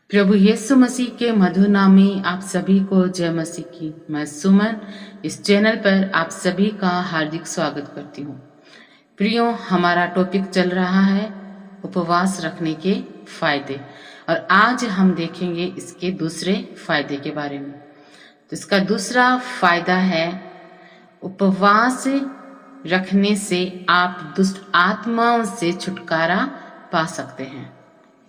प्रभु यीशु मसीह के मधुर नाम में आप सभी को जय मसीह की। मैं सुमन इस चैनल पर आप सभी का हार्दिक स्वागत करती हूँ। प्रियो, हमारा टॉपिक चल रहा है उपवास रखने के फायदे, और आज हम देखेंगे इसके दूसरे फायदे के बारे में। तो इसका दूसरा फायदा है, उपवास रखने से आप दुष्ट आत्माओं से छुटकारा पा सकते हैं।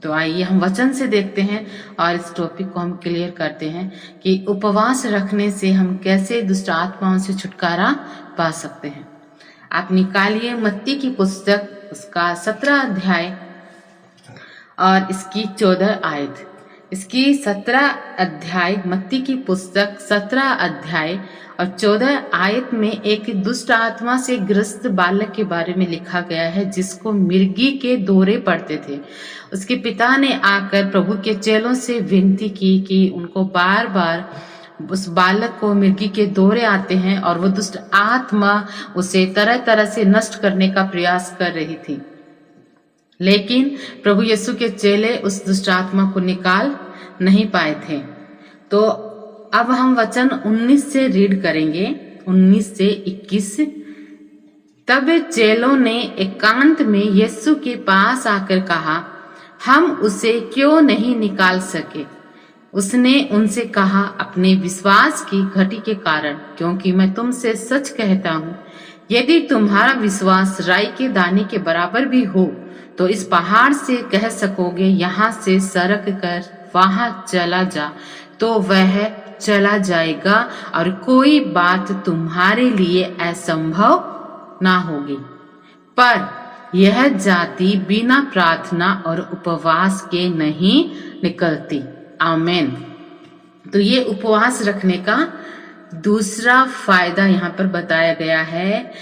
तो आइए हम वचन से देखते हैं और इस टॉपिक को हम क्लियर करते हैं कि उपवास रखने से हम कैसे दुष्ट आत्माओं से छुटकारा पा सकते हैं। आप निकालिए मत्ती की पुस्तक, उसका 17 अध्याय और इसकी 14 आयत। इसकी 17 अध्याय, मत्ती की पुस्तक 17 अध्याय और 14 आयत में एक दुष्ट आत्मा से ग्रस्त बालक के बारे में लिखा गया है, जिसको मिर्गी के दौरे पड़ते थे। उसके पिता ने आकर प्रभु के चेलों से विनती की कि उनको बार बार उस बालक को मिर्गी के दौरे आते हैं और वो दुष्ट आत्मा उसे तरह तरह से नष्ट करने का प्रयास कर रही थी, लेकिन प्रभु यीशु के चेले उस दुष्ट आत्मा को निकाल नहीं पाए थे। तो अब हम वचन 19 से रीड करेंगे, 19 से 21। तब चेलों ने एकांत में यीशु के पास आकर कहा, हम उसे क्यों नहीं निकाल सके? उसने उनसे कहा, अपने विश्वास की घटी के कारण, क्योंकि मैं तुमसे सच कहता हूँ, यदि तुम्हारा विश्वास राई के दाने के बराबर भी हो तो इस पहाड़ से कह सकोगे, यहाँ से सरक कर वहां चला जा, तो वह चला जाएगा, और कोई बात तुम्हारे लिए असंभव ना होगी। पर यह जाति बिना प्रार्थना और उपवास के नहीं निकलती। आमेन। तो ये उपवास रखने का दूसरा फायदा यहाँ पर बताया गया है,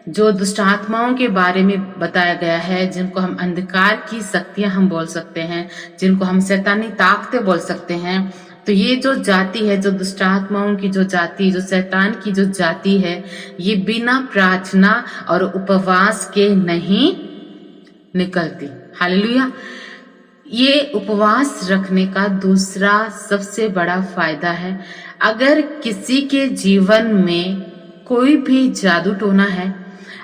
जो दुष्ट आत्माओं के बारे में बताया गया है, जिनको हम अंधकार की शक्तियां हम बोल सकते हैं, जिनको हम शैतानी ताकतें बोल सकते हैं। तो ये जो जाति है, जो दुष्ट आत्माओं की जो जाति, जो शैतान की जो जाति है, ये बिना प्रार्थना और उपवास के नहीं निकलती। हालेलुया। ये उपवास रखने का दूसरा सबसे बड़ा फायदा है, अगर किसी के जीवन में कोई भी जादू टोना है,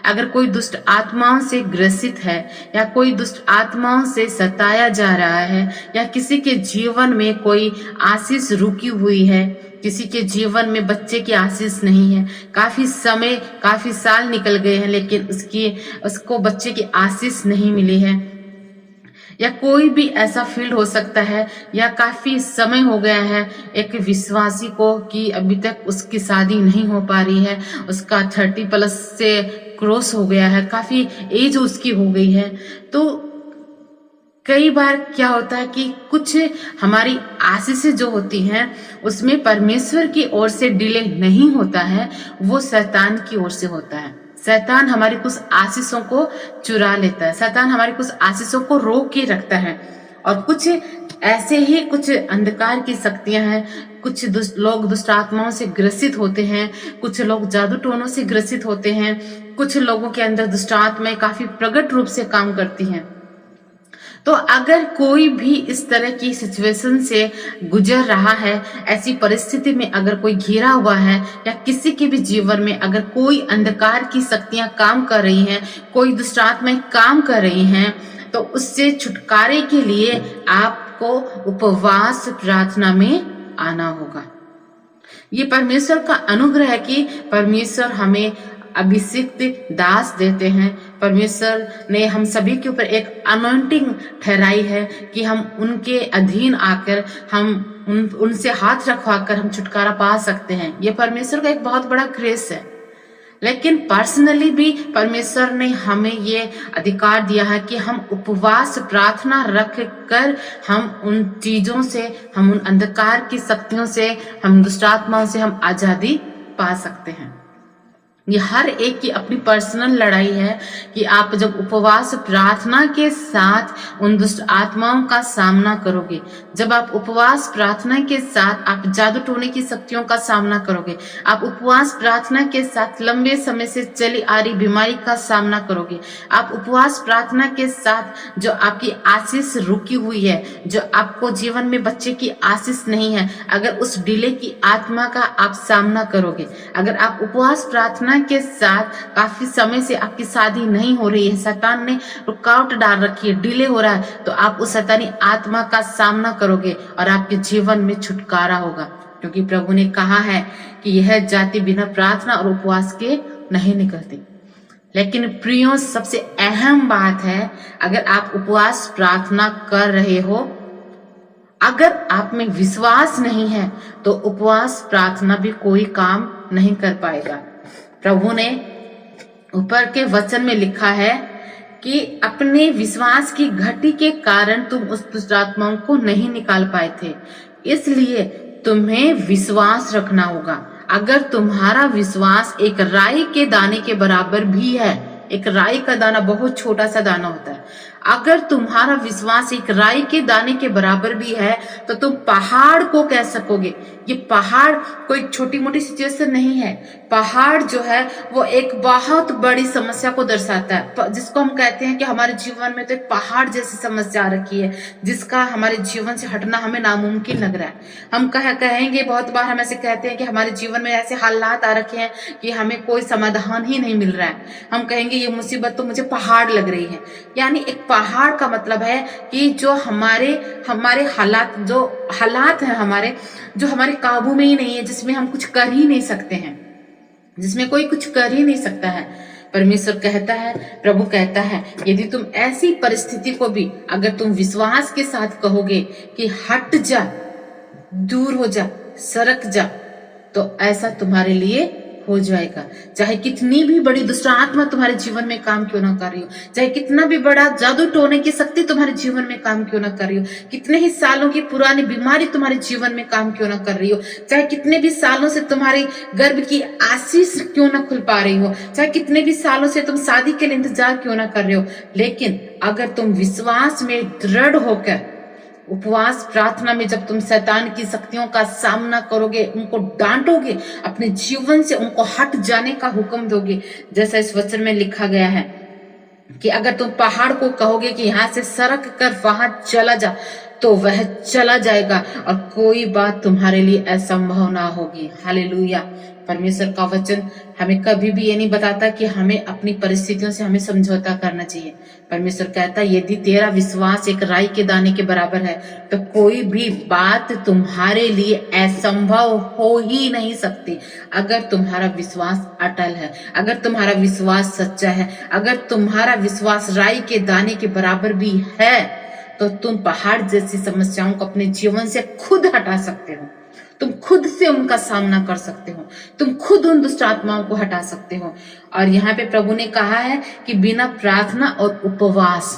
अगर कोई दुष्ट आत्माओं से ग्रसित है, या कोई दुष्ट आत्माओं से सताया जा रहा है, या किसी के जीवन में कोई आशीष रुकी हुई है, किसी के जीवन में बच्चे की आशीष नहीं है, काफी समय, काफी साल निकल गए हैं, लेकिन उसको बच्चे की आशीष नहीं मिली है, या कोई भी ऐसा फील्ड हो सकता है, या काफी समय हो गया है एक विश्वासी को कि अभी तक उसकी शादी नहीं हो पा रही है, उसका 30+ से क्रॉस हो गया है, काफी एज उसकी हो गई है। तो कई बार क्या होता है कि कुछ हमारी आशीषें जो होती हैं, उसमें परमेश्वर की ओर से डिले नहीं होता है, वो शैतान की ओर से होता है। शैतान हमारी कुछ आशीषों को चुरा लेता है, शैतान हमारी कुछ आशीषों को रोक के रखता है। और कुछ ऐसे ही कुछ अंधकार की शक्तियां हैं, कुछ लोग दुष्ट आत्माओं से ग्रसित होते हैं, कुछ लोग जादू टोनों से ग्रसित होते हैं, कुछ लोगों के अंदर दुष्ट आत्माएं काफी प्रकट रूप से काम करती हैं। तो अगर कोई भी इस तरह की सिचुएशन से गुजर रहा है, ऐसी परिस्थिति में अगर कोई घिरा हुआ है, या किसी के भी जीवन में अगर कोई अंधकार की शक्तियां काम कर रही हैं, कोई दुष्ट आत्माएं काम कर रही हैं, तो उससे छुटकारे के लिए आपको उपवास प्रार्थना में आना होगा। ये परमेश्वर का अनुग्रह है कि परमेश्वर हमें अभिषिक्त दास देते हैं। परमेश्वर ने हम सभी के ऊपर एक अनॉइंटिंग ठहराई है कि हम उनके अधीन आकर हम उनसे हाथ रखवाकर हम छुटकारा पा सकते हैं। ये परमेश्वर का एक बहुत बड़ा ग्रेस है। लेकिन पर्सनली भी परमेश्वर ने हमें ये अधिकार दिया है कि हम उपवास प्रार्थना रख कर हम उन चीजों से, हम उन अंधकार की शक्तियों से, हम दुष्ट आत्माओं से हम आजादी पा सकते हैं। ये हर एक की अपनी पर्सनल लड़ाई है कि आप जब उपवास प्रार्थना के साथ उन दुष्ट आत्माओं का सामना करोगे, जब आप उपवास प्रार्थना के साथ आप जादू टोने की शक्तियों का सामना करोगे, आप उपवास प्रार्थना के साथ लंबे समय से चली आ रही बीमारी का सामना करोगे, आप उपवास प्रार्थना के साथ जो आपकी आशीष रुकी हुई है, जो आपको जीवन में बच्चे की आशीष नहीं है, अगर उस डिले की आत्मा का आप सामना करोगे, अगर आप उपवास प्रार्थना के साथ काफी समय से आपकी शादी नहीं हो रही है, शैतान ने रुकावट डाल रखी है, डिले हो रहा है, तो आप उस शैतानी आत्मा का सामना करोगे और आपके जीवन में छुटकारा होगा। क्योंकि प्रभु ने कहा है कि यह जाति बिना प्रार्थना और उपवास के नहीं निकलती। लेकिन प्रियो, सबसे अहम बात है, अगर आप उपवास प्रार्थना कर रहे हो, अगर आप में विश्वास नहीं है तो उपवास प्रार्थना भी कोई काम नहीं कर पाएगा। प्रभु ने ऊपर के वचन में लिखा है कि अपने विश्वास की घटी के कारण तुम उस दुष्ट आत्माओं को नहीं निकाल पाए थे, इसलिए तुम्हें विश्वास रखना होगा। अगर तुम्हारा विश्वास एक राई के दाने के बराबर भी है, एक राई का दाना बहुत छोटा सा दाना होता है, अगर तुम्हारा विश्वास एक राई के दाने के बराबर भी है तो तुम पहाड़ को कह सकोगे। ये पहाड़ कोई छोटी मोटी सिचुएशन नहीं है, पहाड़ जो है वो एक बहुत बड़ी समस्या को दर्शाता है, जिसको हम कहते हैं कि हमारे जीवन में तो एक पहाड़ जैसी समस्या आ रखी है, जिसका हमारे जीवन से हटना हमें नामुमकिन लग रहा है। हम कहेंगे, बहुत बार हम ऐसे कहते हैं कि हमारे जीवन में ऐसे हालात आ रखे हैं कि हमें कोई समाधान ही नहीं मिल रहा है। हम कहेंगे ये मुसीबत तो मुझे पहाड़ लग रही है। यानी एक पहाड़ का मतलब है कि जो हमारे हालात हैं हमारे, जो हमारे काबू में ही नहीं है, जिसमें हम कुछ कर ही नहीं सकते हैं, जिसमें कोई कुछ कर ही नहीं सकता है। परमेश्वर कहता है, प्रभु कहता है, यदि तुम ऐसी परिस्थिति को भी अगर तुम विश्वास के साथ कहोगे कि हट जा, दूर हो जा, सरक जा, तो ऐसा तुम्हारे लिए हो जाएगा। चाहे कितनी भी बड़ी दुष्ट आत्मा तुम्हारे जीवन में काम क्यों ना कर रही हो, चाहे कितना भी बड़ा जादू टोने की शक्ति तुम्हारे जीवन में काम क्यों ना कर रही हो, कितने ही सालों की पुरानी बीमारी तुम्हारे जीवन में काम क्यों ना कर रही हो, चाहे कितने भी सालों से तुम्हारी गर्भ की आशीष क्यों ना खुल पा रही हो, चाहे कितने भी सालों से तुम शादी के लिए इंतजार क्यों ना कर रहे हो, लेकिन अगर तुम विश्वास में दृढ़ होकर उपवास प्रार्थना में जब तुम शैतान की शक्तियों का सामना करोगे, उनको डांटोगे, अपने जीवन से उनको हट जाने का हुक्म दोगे, जैसा इस वचन में लिखा गया है कि अगर तुम पहाड़ को कहोगे कि यहाँ से सरक कर वहां चला जा, तो वह चला जाएगा और कोई बात तुम्हारे लिए असंभव ना होगी। हालेलुया। परमेश्वर का वचन हमें कभी भी ये नहीं बताता कि हमें अपनी परिस्थितियों से हमें समझौता करना चाहिए। परमेश्वर कहता है, यदि तेरा विश्वास एक राई के दाने के बराबर है तो कोई भी बात तुम्हारे लिए असंभव हो ही नहीं सकती। अगर तुम्हारा विश्वास अटल है, अगर तुम्हारा विश्वास सच्चा है, अगर तुम्हारा विश्वास राई के दाने के बराबर भी है, तो तुम पहाड़ जैसी समस्याओं को अपने जीवन से खुद हटा सकते हो, तुम खुद से उनका सामना कर सकते हो, तुम खुद उन दुष्ट आत्माओं को हटा सकते हो। और यहाँ पे प्रभु ने कहा है कि बिना प्रार्थना और उपवास,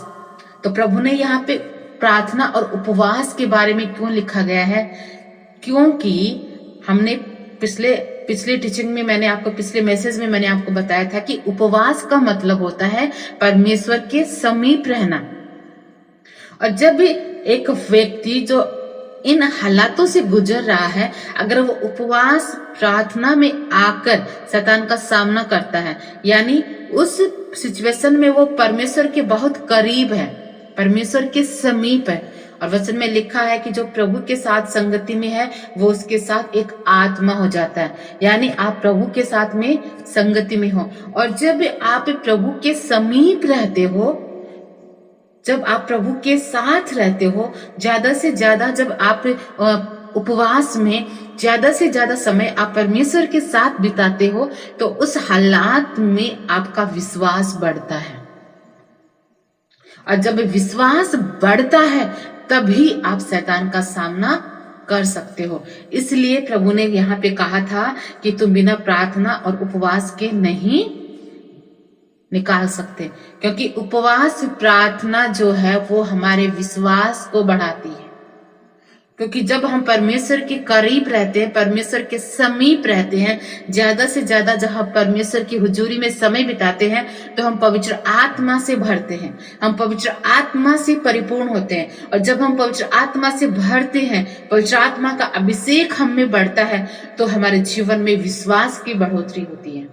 तो प्रभु ने यहाँ पे प्रार्थना और उपवास के बारे में क्यों लिखा गया है? क्योंकि हमने पिछले टीचिंग में पिछले मैसेज में मैंने आपको बताया था कि उपवास का मतलब होता है परमेश्वर के समीप रहना। और जब एक व्यक्ति जो इन हालातों से गुजर रहा है, अगर वो उपवास प्रार्थना में आकर शैतान का सामना करता है, यानी उस सिचुएशन में वो परमेश्वर के बहुत करीब है, परमेश्वर के समीप है। और वचन में लिखा है कि जो प्रभु के साथ संगति में है वो उसके साथ एक आत्मा हो जाता है, यानी आप प्रभु के साथ में संगति में हो। और जब आप प्रभु के समीप रहते हो, जब आप प्रभु के साथ रहते हो, ज्यादा से ज्यादा जब आप उपवास में ज्यादा से ज्यादा समय आप परमेश्वर के साथ बिताते हो, तो उस हालात में आपका विश्वास बढ़ता है। और जब विश्वास बढ़ता है तभी आप शैतान का सामना कर सकते हो। इसलिए प्रभु ने यहाँ पे कहा था कि तुम बिना प्रार्थना और उपवास के नहीं निकाल सकते, क्योंकि उपवास प्रार्थना जो है वो हमारे विश्वास को बढ़ाती है, क्योंकि जब हम परमेश्वर के करीब रहते हैं, परमेश्वर के समीप रहते हैं, ज्यादा से ज्यादा जब हम परमेश्वर की हुजूरी में समय बिताते हैं, तो हम पवित्र आत्मा से भरते हैं, हम पवित्र आत्मा से परिपूर्ण होते हैं। और जब हम पवित्र आत्मा से भरते हैं, पवित्र आत्मा का अभिषेक हम में बढ़ता है, तो हमारे जीवन में विश्वास की बढ़ोतरी होती है,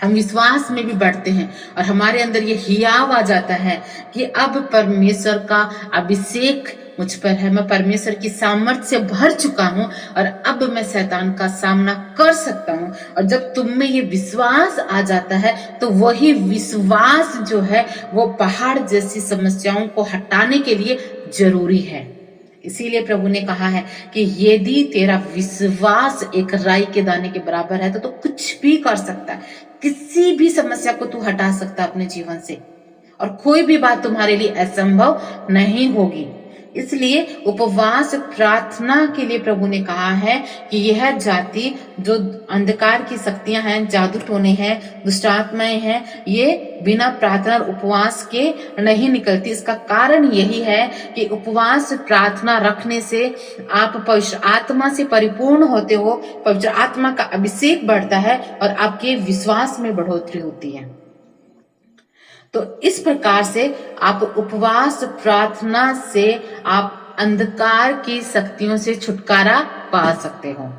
हम विश्वास में भी बढ़ते हैं और हमारे अंदर ये हियाव आ जाता है कि अब परमेश्वर का अभिषेक मुझ पर है, मैं परमेश्वर की सामर्थ्य से भर चुका हूं और अब मैं शैतान का सामना कर सकता हूं। और जब तुम में ये विश्वास आ जाता है, तो वही विश्वास जो है वो पहाड़ जैसी समस्याओं को हटाने के लिए जरूरी है। इसीलिए प्रभु ने कहा है कि यदि तेरा विश्वास एक राई के दाने के बराबर है, तो कुछ भी कर सकता है, किसी भी समस्या को तू हटा सकता है अपने जीवन से, और कोई भी बात तुम्हारे लिए असंभव नहीं होगी। इसलिए उपवास प्रार्थना के लिए प्रभु ने कहा है कि यह जाति जो अंधकार की शक्तियां हैं, जादू टोने हैं, दुष्ट आत्माएं हैं, ये बिना प्रार्थना और उपवास के नहीं निकलती। इसका कारण यही है कि उपवास प्रार्थना रखने से आप पवित्र आत्मा से परिपूर्ण होते हो, पवित्र आत्मा का अभिषेक बढ़ता है और आपके विश्वास में बढ़ोतरी होती है। तो इस प्रकार से आप उपवास प्रार्थना से आप अंधकार की शक्तियों से छुटकारा पा सकते हो।